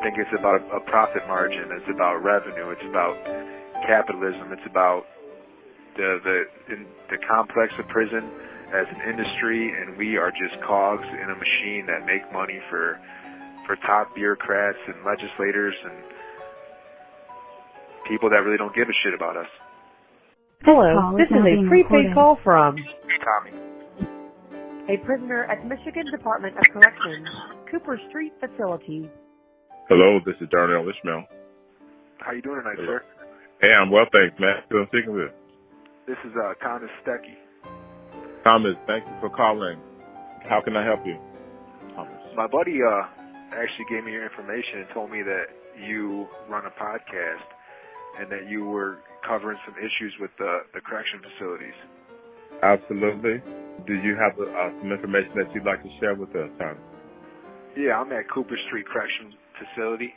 think it's about a profit margin. It's about revenue. It's about capitalism. It's about the complex of prison as an industry, and we are just cogs in a machine that make money for top bureaucrats and legislators and people that really don't give a shit about us. Hello, this is a prepaid call from Tommy. a prisoner at Michigan Department of Corrections, Cooper Street Facility. Hello, this is Darnell Ishmael. How you doing tonight, sir? Hey, I'm well, thanks, man. Who I'm speaking with? This is Thomas Stecky. Thomas, thank you for calling. How can I help you? Thomas. My buddy actually gave me your information and told me that you run a podcast and that you were covering some issues with the correction facilities. Absolutely. Do you have some information that you'd like to share with us, Thomas? Yeah, I'm at Cooper Street Correction Facility.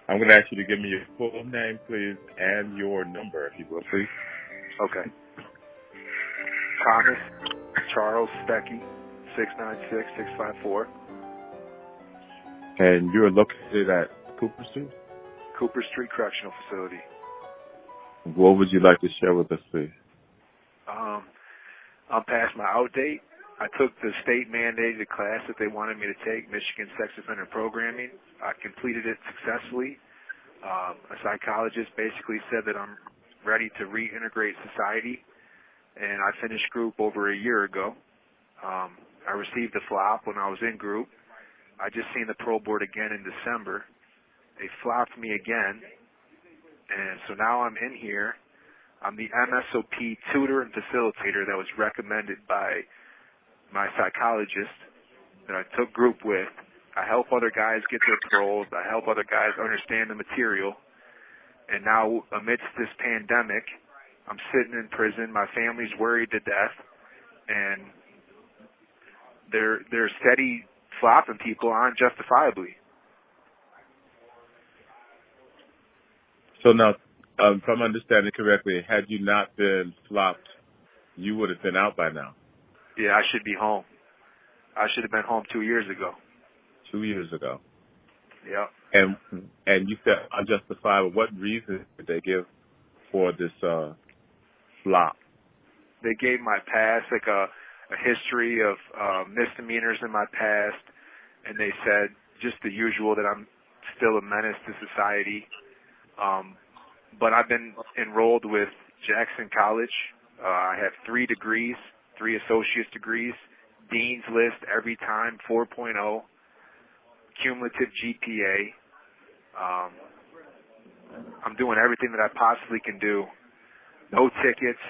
I'm going to ask you to give me your full name, please, and your number, if you will, please. Okay. Thomas Charles Stecky, 696-654. And you're located at Cooper Street? Cooper Street Correctional Facility. What would you like to share with us, please? I'm past my out date. I took the state-mandated class that they wanted me to take, Michigan Sex Offender Programming. I completed it successfully. A psychologist basically said that I'm ready to reintegrate society, and I finished group over a year ago. I received a flop when I was in group. I just seen the parole board again in December. They flopped me again, and so now I'm in here. I'm the MSOP tutor and facilitator that was recommended by my psychologist that I took group with. I help other guys get their paroles. I help other guys understand the material. And now, amidst this pandemic, I'm sitting in prison. My family's worried to death, and they're steady flopping people unjustifiably. So now, if I'm understanding correctly, had you not been flopped, you would have been out by now. Yeah, I should be home. I should have been home 2 years ago. 2 years ago. Yeah. And you said unjustifiable. What reason did they give for this flop? They gave my past, like a history of misdemeanors in my past, and they said just the usual, that I'm still a menace to society. But I've been enrolled with Jackson College. I have 3 degrees, 3 associate's degrees, Dean's List every time, 4.0, cumulative GPA. I'm doing everything that I possibly can do. No tickets.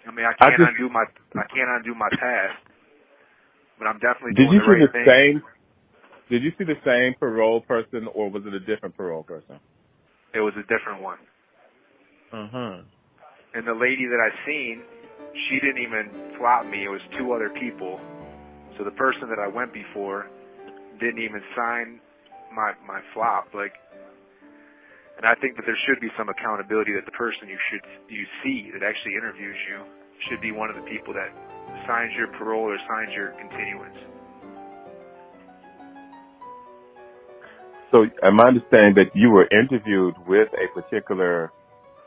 I mean, I can't undo my past, but I'm definitely doing the right thing. Did you see the same parole person, or was it a different parole person? It was a different one. And the lady that I seen, she didn't even flop me. It was 2 other people. So the person that I went before didn't even sign my flop. And I think that there should be some accountability, that the person you see that actually interviews you should be one of the people that signs your parole or signs your continuance. So am I understanding that you were interviewed with a particular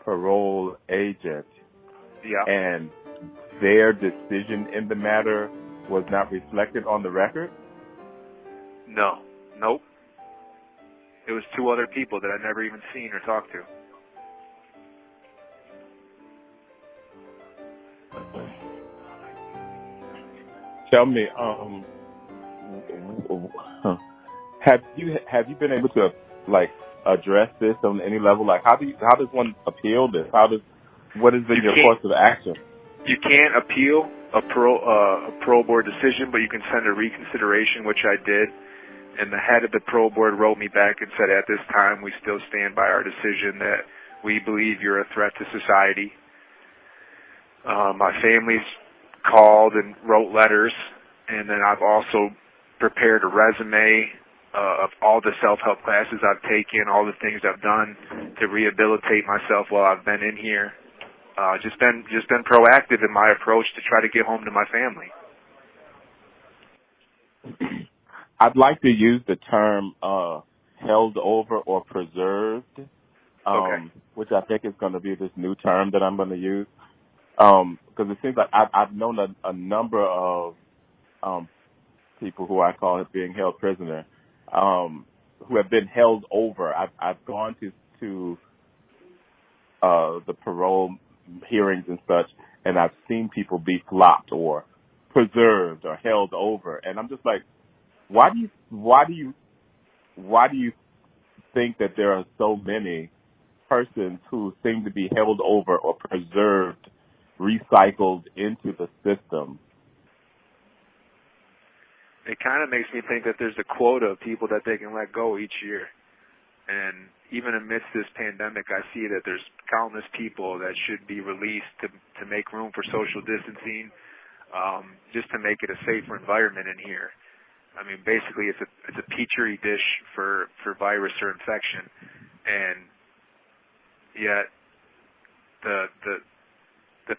parole agent? Yeah. And their decision in the matter was not reflected on the record? No. Nope. It was 2 other people that I'd never even seen or talked to. Tell me, have you been able to address this on any level? How does one appeal this? What has been your course of action? You can't appeal a parole board decision, but you can send a reconsideration, which I did. And the head of the parole board wrote me back and said, at this time, we still stand by our decision that we believe you're a threat to society. My family's called and wrote letters, and then I've also prepared a resume of all the self-help classes I've taken, all the things I've done to rehabilitate myself while I've been in here. Just been proactive in my approach to try to get home to my family. I'd like to use the term held over or preserved, which I think is going to be this new term that I'm going to use, because it seems like I've known a number of people who I call being held prisoner, who have been held over. I've gone to the parole hearings and such, and I've seen people be flopped or preserved or held over, and I'm just like, why do you think that there are so many persons who seem to be held over or preserved, recycled into the system? It kind of makes me think that there's a quota of people that they can let go each year. And even amidst this pandemic, I see that there's countless people that should be released to make room for social distancing, just to make it a safer environment in here. I mean, basically, it's a petri dish for virus or infection, and yet the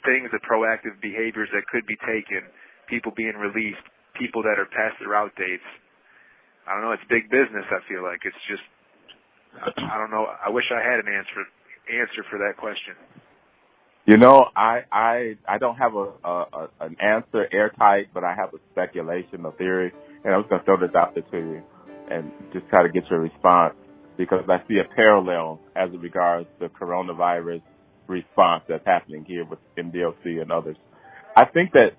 things, the proactive behaviors that could be taken, people being released, people that are past their out dates. I don't know. It's big business. I feel like it's just. I don't know. I wish I had an answer for that question. You know, I don't have an answer airtight, but I have a speculation, a theory, and I'm just going to throw this out there to you and just try to get your response, because I see a parallel as it regards the coronavirus response that's happening here with MDOC and others. I think that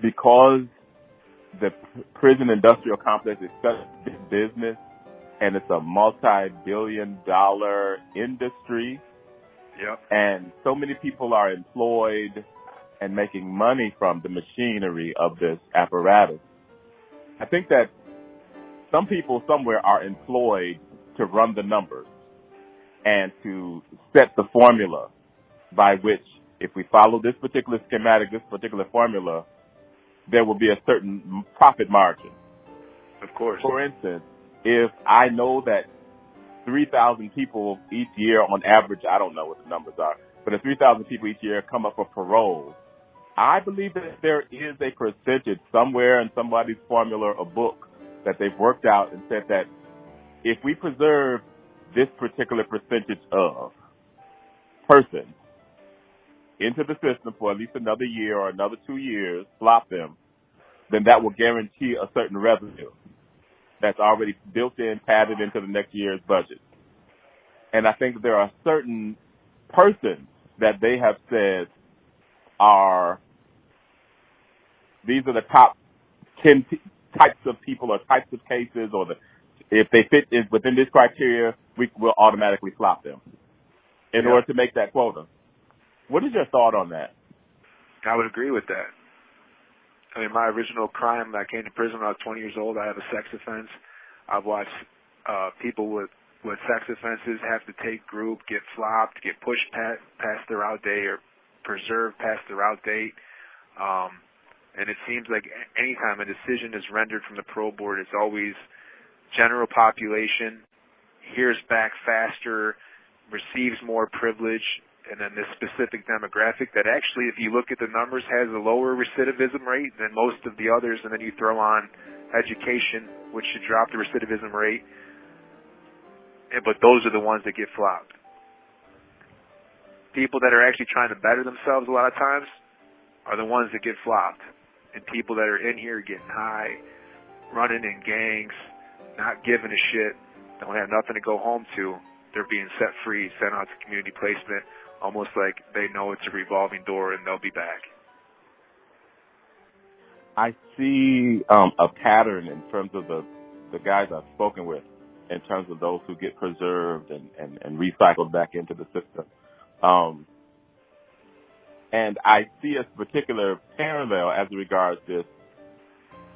because the prison industrial complex is such a big business and it's a multi-billion-dollar industry, yep, and so many people are employed and making money from the machinery of this apparatus, I think that some people somewhere are employed to run the numbers and to set the formula by which, if we follow this particular schematic, this particular formula, there will be a certain profit margin. Of course. For instance, if I know that 3,000 people each year on average, I don't know what the numbers are, but if 3,000 people each year come up for parole, I believe that there is a percentage somewhere in somebody's formula or book that they've worked out and said that if we preserve this particular percentage of persons into the system for at least another year or another 2 years, flop them, then that will guarantee a certain revenue that's already built in, padded into the next year's budget. And I think there are certain persons that they have said these are the top 10 types of people or types of cases, or if they fit within this criteria, we will automatically flop them in order to make that quota. What is your thought on that? I would agree with that. I mean, my original crime, I came to prison when I was 20 years old. I have a sex offense. I've watched people with sex offenses have to take group, get flopped, get pushed past their out date, or preserved past their out date. And it seems like any time a decision is rendered from the parole board, it's always general population, hears back faster, receives more privilege, and then this specific demographic that actually, if you look at the numbers, has a lower recidivism rate than most of the others, and then you throw on education, which should drop the recidivism rate, but those are the ones that get flopped. People that are actually trying to better themselves a lot of times are the ones that get flopped. And people that are in here getting high, running in gangs, not giving a shit, don't have nothing to go home to, they're being set free, sent out to community placement, almost like they know it's a revolving door and they'll be back. I see a pattern in terms of the guys I've spoken with, in terms of those who get preserved and recycled back into the system. And I see a particular parallel as regards this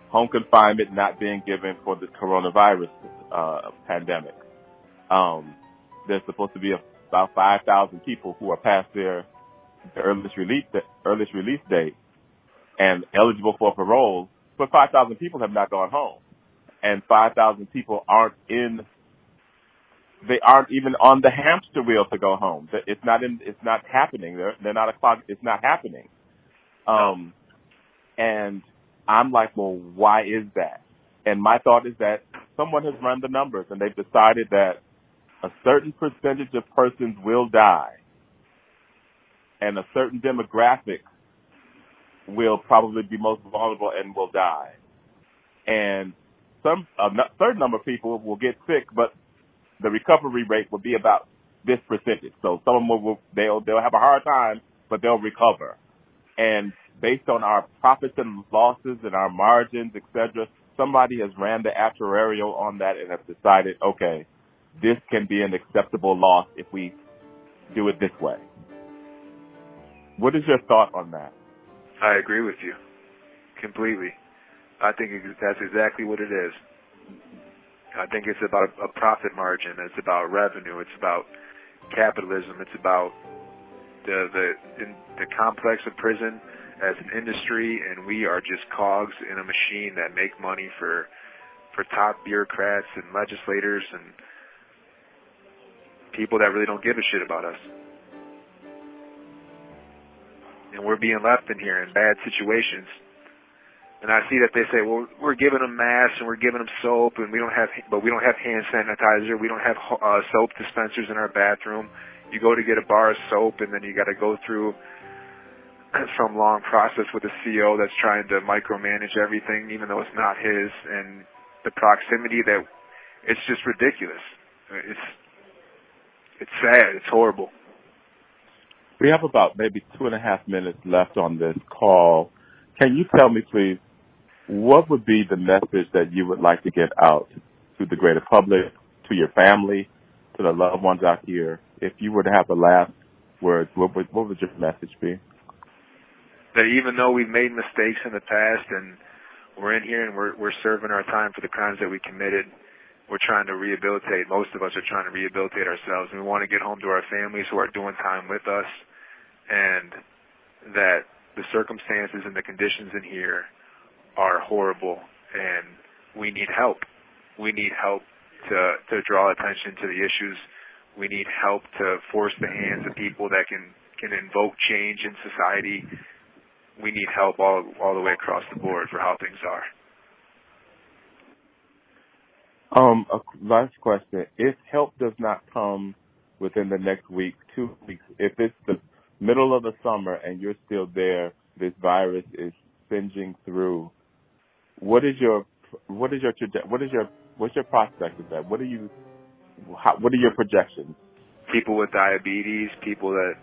home confinement not being given for this coronavirus pandemic. There's supposed to be about 5,000 people who are past their earliest release date and eligible for parole, but 5,000 people have not gone home, and 5,000 people aren't even on the hamster wheel to go home. It's not happening. They're not a clock. It's not happening. And I'm like, well, why is that? And my thought is that someone has run the numbers and they've decided that a certain percentage of persons will die and a certain demographic will probably be most vulnerable and will die. And a certain number of people will get sick, but the recovery rate will be about this percentage. So some of them they'll have a hard time, but they'll recover. And based on our profits and losses and our margins, et cetera, somebody has ran the actuarial on that and has decided, okay, this can be an acceptable loss if we do it this way. What is your thought on that? I agree with you completely. I think that's exactly what it is. I think it's about a profit margin. It's about revenue. It's about capitalism. It's about the complex of prison as an industry, and we are just cogs in a machine that make money for top bureaucrats and legislators and people that really don't give a shit about us. And we're being left in here in bad situations. And I see that they say, well, we're giving them masks and we're giving them soap, and we don't have hand sanitizer. We don't have soap dispensers in our bathroom. You go to get a bar of soap, and then you got to go through some long process with a CO that's trying to micromanage everything, even though it's not his. And the proximity that it's just ridiculous. It's sad. It's horrible. We have about maybe 2.5 minutes left on this call. Can you tell me, please, what would be the message that you would like to get out to the greater public, to your family, to the loved ones out here? If you were to have the last words, what would your message be? That even though we've made mistakes in the past and we're in here and we're serving our time for the crimes that we committed, we're trying to rehabilitate. Most of us are trying to rehabilitate ourselves, and we want to get home to our families who are doing time with us, and that the circumstances and the conditions in here are horrible, and we need help. We need help to draw attention to the issues. We need help to force the hands of people that can invoke change in society. We need help all the way across the board for how things are. A last question. If help does not come within the next week, 2 weeks, if it's the middle of the summer and you're still there, this virus is singeing through, what's your prospect of that? What are your projections? People with diabetes, people that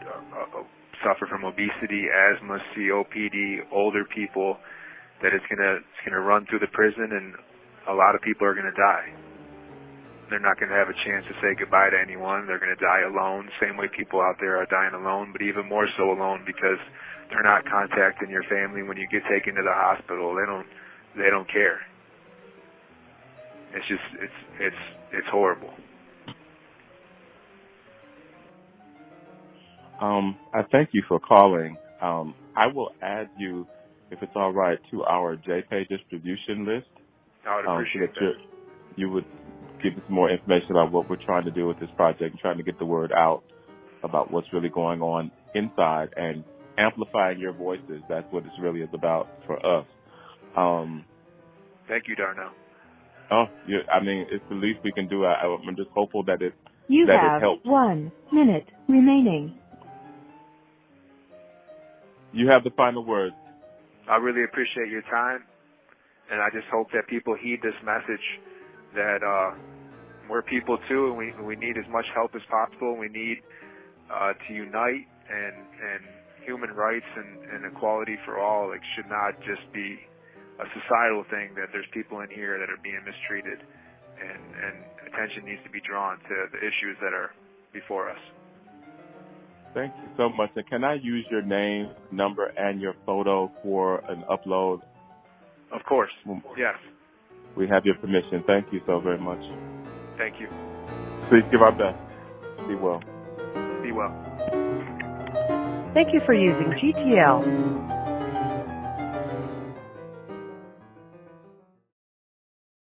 suffer from obesity, asthma, COPD, older people, that it's gonna run through the prison, and a lot of people are gonna die. They're not gonna have a chance to say goodbye to anyone. They're gonna die alone, same way people out there are dying alone, but even more so alone because they're not contacting your family when you get taken to the hospital. They don't care. It's just it's horrible. I thank you for calling. I will add you, if it's all right, to our JPay distribution list. I would appreciate so that you would give us more information about what we're trying to do with this project and trying to get the word out about what's really going on inside and amplifying your voices. That's what this really is about for us. Thank you, Darnell. It's the least we can do. I'm just hopeful that it helps. You have 1 minute remaining. You have the final word. I really appreciate your time, and I just hope that people heed this message that we're people too, and we need as much help as possible. We need to unite, and human rights and equality for all should not just be a societal thing, that there's people in here that are being mistreated, and attention needs to be drawn to the issues that are before us. Thank you so much. And can I use your name, number, and your photo for an upload? Of course. Yes. We have your permission. Thank you so very much. Thank you. Please give our best. Be well. Be well. Thank you for using GTL.